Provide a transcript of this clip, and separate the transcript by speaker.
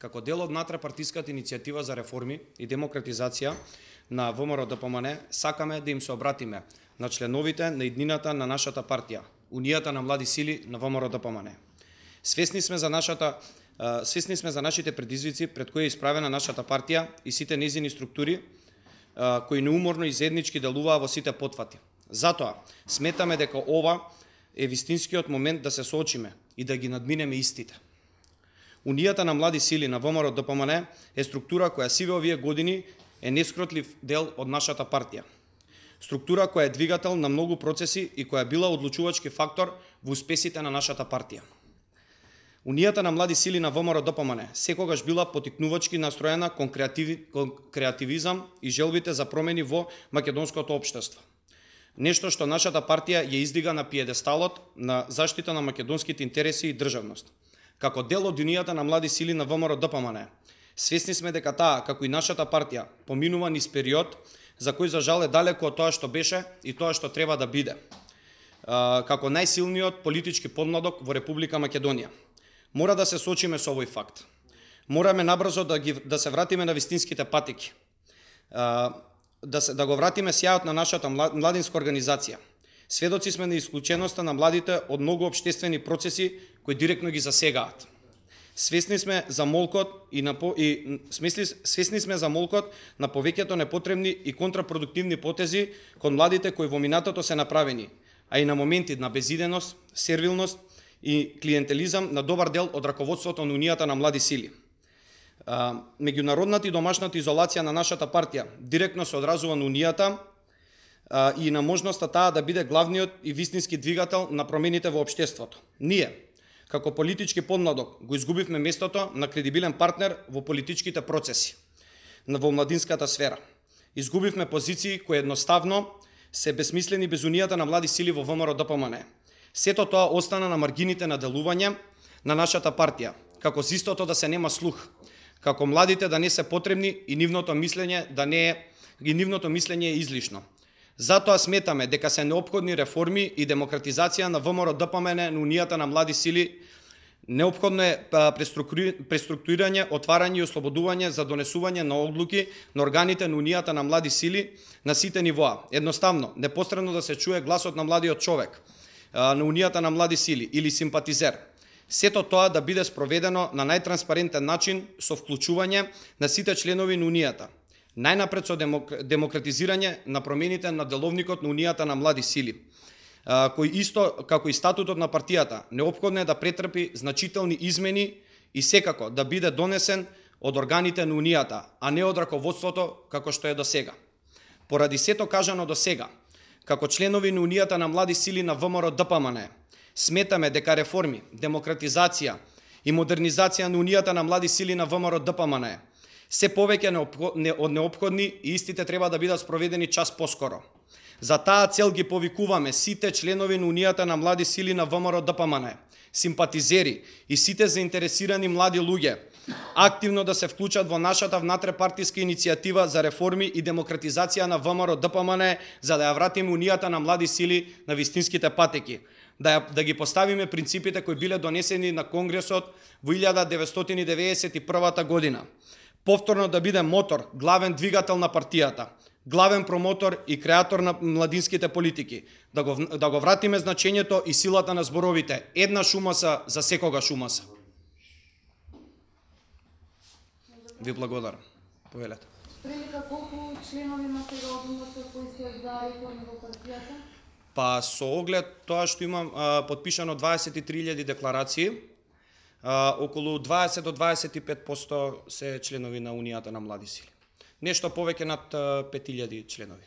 Speaker 1: како дел од натрапартиската иницијатива за реформи и демократизација на ВМРО-ДПМН, сакаме да им се обратиме на членовите на иднината на нашата партија, Унијата на млади сили на ВМРО-ДПМН. Свесни сме за нашите предизвици пред кои е исправена нашата партија и сите нејзини структури, кои неуморно и заеднички делуваа во сите потфати. Затоа, сметаме дека ова е вистинскиот момент да се соочиме и да ги надминеме истите. Унијата на млади сили на ВМРО-ДПМН е структура која сиве овие години е нескротлив дел од нашата партија. Структура која е двигател на многу процеси и која била одлучувачки фактор во успесите на нашата партија. Унијата на млади сили на ВМРО-ДПМН секогаш била потикнувачки настроена кон креативизам и желбите за промени во македонското општество. Нешто што нашата партија ја издига на пиедесталот на заштита на македонските интереси и државност. Како дел од Унијата на млади сили на ВМРО-ДПМН, свесни сме дека таа, како и нашата партија, поминува низ период за кој за жал е далеко од тоа што беше и тоа што треба да биде, како најсилниот политички подмладок во Република Македонија. Мора да се соочиме со овој факт. Мораме набрзо да се вратиме на вистинските патеки, да го вратиме сјајот на нашата младинска организација. Сведоци сме на исклученоста на младите од многу општествени процеси кои директно ги засегаат. Свесни сме за молкот на повеќето непотребни и контрапродуктивни потези кон младите кои во минатото се направени, а и на моменти на безиденост, сервилност и клиентелизам на добар дел од раководството на Унијата на млади сили. Меѓународната и домашната изолација на нашата партија директно се одразува на Унијата и на можноста таа да биде главниот и вистински двигател на промените во општеството. Ние, како политички подмладок, го изгубивме местото на кредибилен партнер во политичките процеси во младинската сфера. Изгубивме позиции кои едноставно се безсмислени без Унијата на млади сили во ВМРО-ДПМН. Сето тоа остана на маргините на делување на нашата партија, како зистото да се нема слух, како младите да не се потребни и нивното мислење е излишно. Затоа сметаме дека се неопходни реформи и демократизација на ВМРО-ДПМН на Унијата на млади сили. Неопходно е преструктурирање, отварање и ослободување за донесување на одлуки на органите на Унијата на млади сили на сите нивоа. Едноставно, непосредно да се чуе гласот на младиот човек на Унијата на млади сили или симпатизер. Сето тоа да биде спроведено на најтранспарентен начин со вклучување на сите членови на Унијата. Најнапред со демократизирање на промените на деловникот на Унијата на млади сили, кој исто како и статутот на партијата неопходно е да претрпи значителни измени и секако да биде донесен од органите на Унијата, а не од раководството како што е до сега. Поради сето кажано до сега, како членови на Унијата на млади сили на ВМРО-ДПМН, сметаме дека реформи, демократизација и модернизација на Унијата на млади сили на ВМРО-ДПМН се повеќе од неопходни и истите треба да бидат спроведени час поскоро. За таа цел ги повикуваме сите членови на Унијата на млади сили на ВМРО-ДПМН, симпатизери и сите заинтересирани млади луѓе активно да се вклучат во нашата внатрепартиска иницијатива за реформи и демократизација на ВМРО-ДПМН, за да ја вратиме Унијата на млади сили на вистинските патеки, да ги поставиме принципите кои биле донесени на Конгресот во 1991 година. Повторно да биде мотор, главен двигател на партијата, главен промотор и креатор на младинските политики, да го вратиме значењето и силата на зборовите. Една ШУМС за секогаш УМС. Ви благодарам. Повелете.
Speaker 2: Прилика колку членови има сега од УМС кои се за реформи во партијата?
Speaker 1: Па со оглед тоа што имам подпишано 23.000 декларации, околу 20 до 25% се членови на Унијата на млади сили. Нешто повеќе над 5.000 членови.